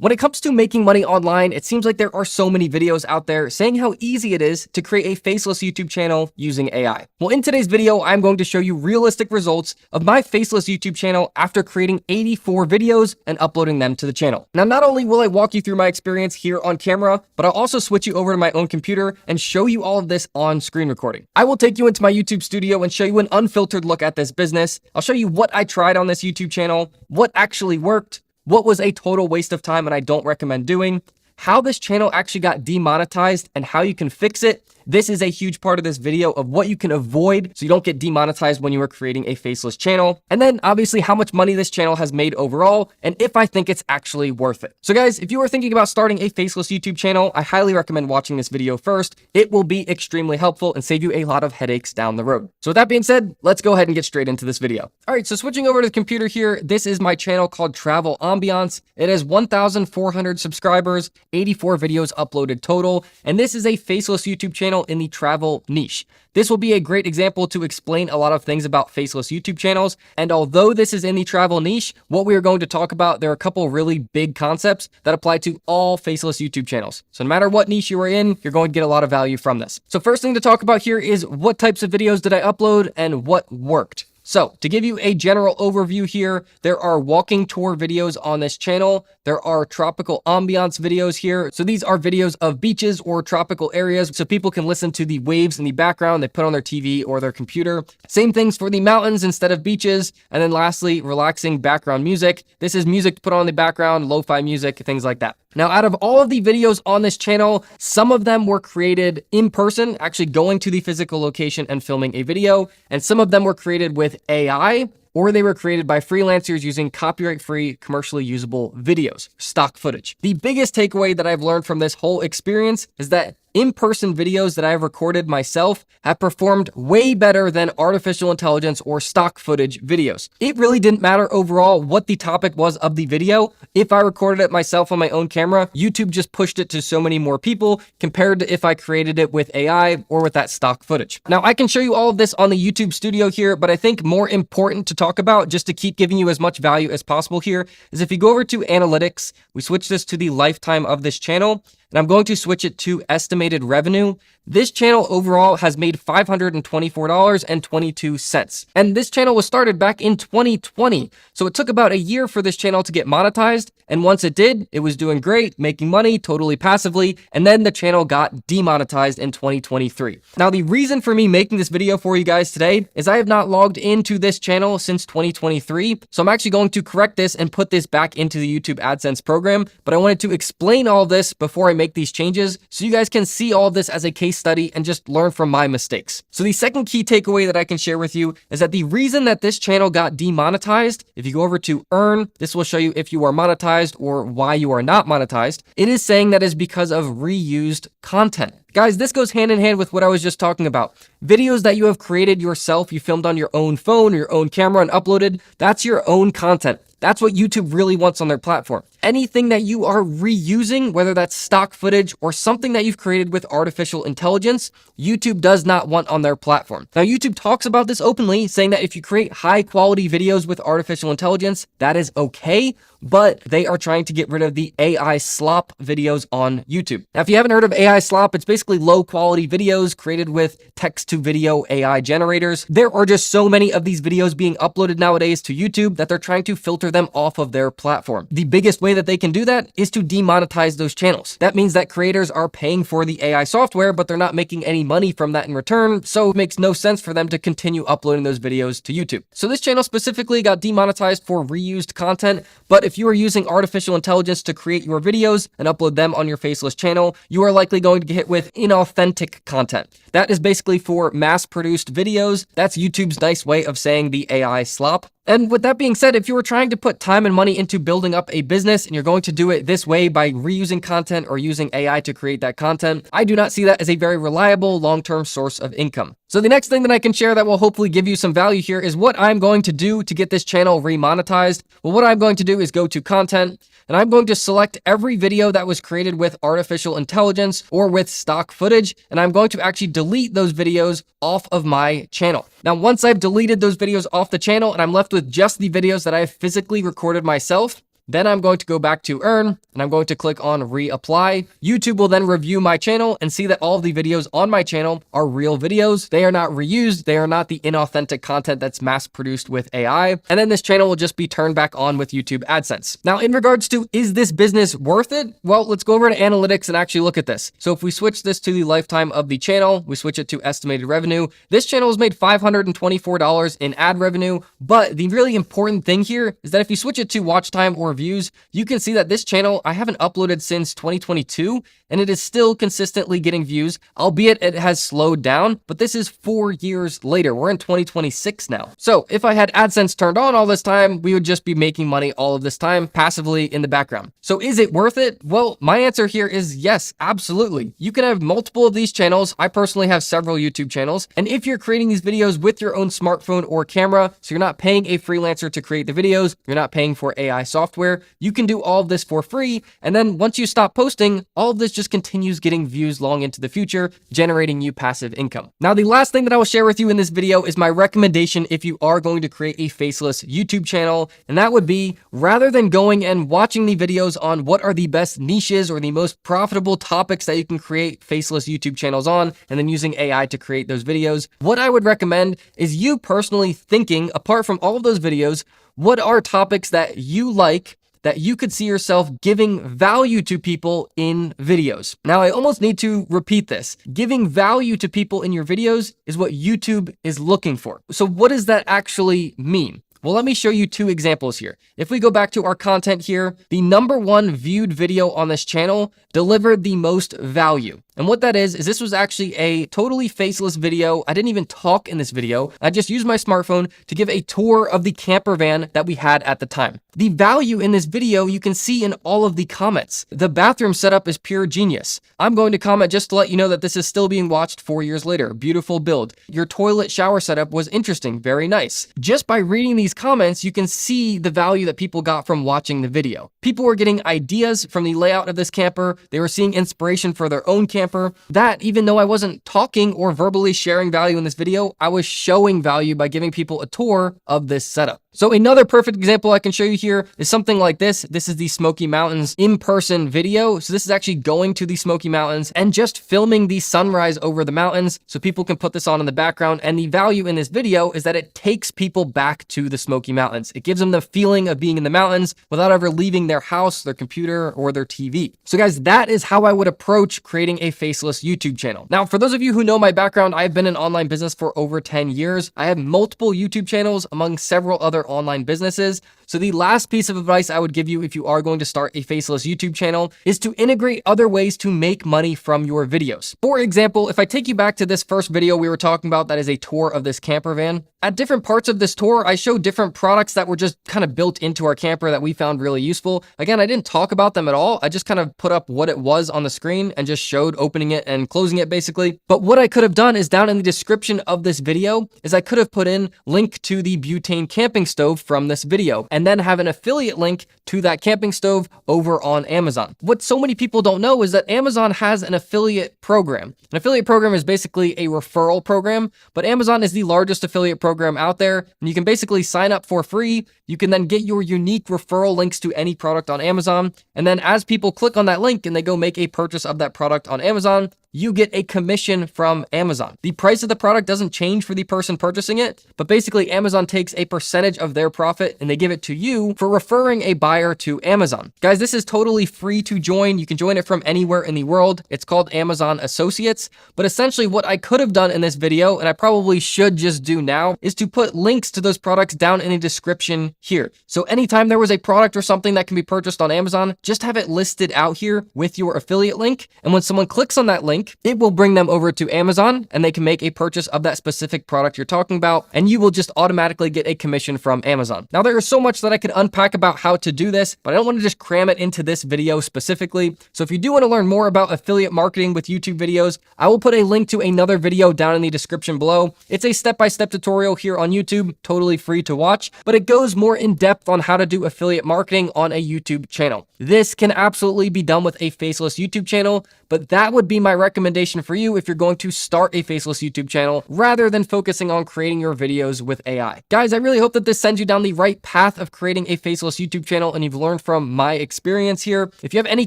When it comes to making money online, it seems like there are so many videos out there saying how easy it is to create a faceless YouTube channel using AI. Well, in today's video, I'm going to show you realistic results of my faceless YouTube channel after creating 84 videos and uploading them to the channel. Now, not only will I walk you through my experience here on camera, but I'll also switch you over to my own computer and show you all of this on screen recording. I will take you into my YouTube studio and show you an unfiltered look at this business. I'll show you what I tried on this YouTube channel, what actually worked, what was a total waste of time and I don't recommend doing, how this channel actually got demonetized and how you can fix it. This is a huge part of this video of what you can avoid so you don't get demonetized when you are creating a faceless channel. And then obviously how much money this channel has made overall and if I think it's actually worth it. So guys, if you are thinking about starting a faceless YouTube channel, I highly recommend watching this video first. It will be extremely helpful and save you a lot of headaches down the road. So with that being said, let's go ahead and get straight into this video. All right, so switching over to the computer here, this is my channel called Travel Ambiance. It has 1,400 subscribers, 84 videos uploaded total, and this is a faceless YouTube channel in the travel niche. This will be a great example to explain a lot of things about faceless YouTube channels. And although this is in the travel niche, what we are going to talk about, there are a couple really big concepts that apply to all faceless YouTube channels. So no matter what niche you are in, you're going to get a lot of value from this. So first thing to talk about here is what types of videos did I upload and what worked. So to give you a general overview here, there are walking tour videos on this channel. There are tropical ambiance videos here. So these are videos of beaches or tropical areas so people can listen to the waves in the background they put on their TV or their computer. Same things for the mountains instead of beaches. And then lastly, relaxing background music. This is music to put on the background, lo-fi music, things like that. Now, out of all of the videos on this channel, some of them were created in person, actually going to the physical location and filming a video, and some of them were created with AI, or they were created by freelancers using copyright-free, commercially usable videos, stock footage. The biggest takeaway that I've learned from this whole experience is that in-person videos that I've recorded myself have performed way better than artificial intelligence or stock footage videos. It really didn't matter overall what the topic was of the video. If I recorded it myself on my own camera, YouTube just pushed it to so many more people compared to if I created it with AI or with that stock footage. Now, I can show you all of this on the YouTube studio here, but I think more important to talk about, just to keep giving you as much value as possible here, is if you go over to analytics, we switch this to the lifetime of this channel, and I'm going to switch it to estimated revenue. This channel overall has made $524.22. And this channel was started back in 2020. So it took about a year for this channel to get monetized. And once it did, it was doing great, making money totally passively. And then the channel got demonetized in 2023. Now, the reason for me making this video for you guys today is I have not logged into this channel since 2023. So I'm actually going to correct this and put this back into the YouTube AdSense program. But I wanted to explain all this before I make these changes so you guys can see all of this as a case study and just learn from my mistakes. So the second key takeaway that I can share with you is that the reason that this channel got demonetized, if you go over to earn, this will show you if you are monetized or why you are not monetized. It is saying that is because of reused content. Guys, this goes hand in hand with what I was just talking about. Videos that you have created yourself, you filmed on your own phone or your own camera and uploaded, that's your own content. That's what YouTube really wants on their platform. Anything that you are reusing, whether that's stock footage or something that you've created with artificial intelligence, YouTube does not want on their platform. Now, YouTube talks about this openly, saying that if you create high quality videos with artificial intelligence, that is okay, but they are trying to get rid of the AI slop videos on YouTube. Now, if you haven't heard of AI slop, it's basically low quality videos created with text to video AI generators. There are just so many of these videos being uploaded nowadays to YouTube that they're trying to filter them off of their platform. The biggest way that they can do that is to demonetize those channels. That means that creators are paying for the AI software, but they're not making any money from that in return, so it makes no sense for them to continue uploading those videos to YouTube. So this channel specifically got demonetized for reused content, but if you are using artificial intelligence to create your videos and upload them on your faceless channel, you are likely going to get hit with inauthentic content. That is basically for mass-produced videos. That's YouTube's nice way of saying the AI slop. And with that being said, if you were trying to put time and money into building up a business and you're going to do it this way by reusing content or using AI to create that content, I do not see that as a very reliable long-term source of income. So the next thing that I can share that will hopefully give you some value here is what I'm going to do to get this channel remonetized. Well, what I'm going to do is go to content, and I'm going to select every video that was created with artificial intelligence or with stock footage, and I'm going to actually delete those videos off of my channel. Now, once I've deleted those videos off the channel and I'm left with just the videos that I have physically recorded myself, Then I'm going to go back to earn and I'm going to click on reapply. YouTube will then review my channel and see that all of the videos on my channel are real videos. They are not reused. They are not the inauthentic content that's mass produced with AI. And then this channel will just be turned back on with YouTube AdSense. Now, in regards to, is this business worth it? Well, let's go over to analytics and actually look at this. So if we switch this to the lifetime of the channel, we switch it to estimated revenue. This channel has made $524 in ad revenue. But the really important thing here is that if you switch it to watch time or views, you can see that this channel, I haven't uploaded since 2022, and it is still consistently getting views, albeit it has slowed down, but this is 4 years later. We're in 2026 now. So if I had AdSense turned on all this time, we would just be making money all of this time passively in the background. So is it worth it? Well, my answer here is yes, absolutely. You can have multiple of these channels. I personally have several YouTube channels. And if you're creating these videos with your own smartphone or camera, so you're not paying a freelancer to create the videos, you're not paying for AI software, you can do all of this for free. And then once you stop posting, all of this just continues getting views long into the future, generating you passive income. Now, the last thing that I will share with you in this video is my recommendation if you are going to create a faceless YouTube channel. And that would be, rather than going and watching the videos on what are the best niches or the most profitable topics that you can create faceless YouTube channels on, and then using AI to create those videos, what I would recommend is you personally thinking, apart from all of those videos, what are topics that you like, that you could see yourself giving value to people in videos. Now, I almost need to repeat this. Giving value to people in your videos is what YouTube is looking for. So what does that actually mean? Well, let me show you two examples here. If we go back to our content here, the #1 viewed video on this channel delivered the most value. And what that is this was actually a totally faceless video. I didn't even talk in this video. I just used my smartphone to give a tour of the camper van that we had at the time. The value in this video you can see in all of the comments. The bathroom setup is pure genius. I'm going to comment just to let you know that this is still being watched 4 years later. Beautiful build. Your toilet shower setup was interesting. Very nice. Just by reading these comments, you can see the value that people got from watching the video. People were getting ideas from the layout of this camper. They were seeing inspiration for their own camper. That, even though I wasn't talking or verbally sharing value in this video, I was showing value by giving people a tour of this setup. So another perfect example I can show you here is something like this. This is the Smoky Mountains in-person video. So this is actually going to the Smoky Mountains and just filming the sunrise over the mountains so people can put this on in the background. And the value in this video is that it takes people back to the Smoky Mountains. It gives them the feeling of being in the mountains without ever leaving their house, their computer, or their TV. So guys, that is how I would approach creating a faceless YouTube channel. Now, for those of you who know my background, I've been in online business for over 10 years. I have multiple YouTube channels among several other online businesses. So the last piece of advice I would give you if you are going to start a faceless YouTube channel is to integrate other ways to make money from your videos. For example, if I take you back to this first video we were talking about, that is a tour of this camper van. At different parts of this tour, I showed different products that were just kind of built into our camper that we found really useful. Again, I didn't talk about them at all. I just kind of put up what it was on the screen and just showed opening it and closing it basically. But what I could have done is down in the description of this video is I could have put in link to the butane camping stove from this video and then have an affiliate link to that camping stove over on Amazon. What so many people don't know is that Amazon has an affiliate program. An affiliate program is basically a referral program, but Amazon is the largest affiliate program out there, and you can basically sign up for free. You can then get your unique referral links to any product on Amazon, and then as people click on that link and they go make a purchase of that product on Amazon, you get a commission from Amazon. The price of the product doesn't change for the person purchasing it, but basically Amazon takes a percentage of their profit and they give it to you for referring a buyer to Amazon. Guys, this is totally free to join. You can join it from anywhere in the world. It's called Amazon Associates. But essentially what I could have done in this video, and I probably should just do now, is to put links to those products down in the description here. So anytime there was a product or something that can be purchased on Amazon, just have it listed out here with your affiliate link. And when someone clicks on that link, it will bring them over to Amazon and they can make a purchase of that specific product you're talking about, and you will just automatically get a commission from Amazon. Now, there is so much that I could unpack about how to do this, but I don't want to just cram it into this video specifically. So if you do want to learn more about affiliate marketing with YouTube videos, I will put a link to another video down in the description below. It's a step-by-step tutorial here on YouTube, totally free to watch, but it goes more in depth on how to do affiliate marketing on a YouTube channel. This can absolutely be done with a faceless YouTube channel, but that would be my recommendation recommendation for you if you're going to start a faceless YouTube channel rather than focusing on creating your videos with AI. Guys, I really hope that this sends you down the right path of creating a faceless YouTube channel and you've learned from my experience here. If you have any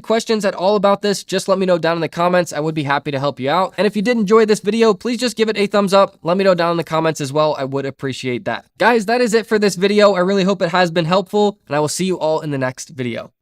questions at all about this, just let me know down in the comments. I would be happy to help you out. And if you did enjoy this video, please just give it a thumbs up. Let me know down in the comments as well. I would appreciate that. Guys, that is it for this video. I really hope it has been helpful, and I will see you all in the next video.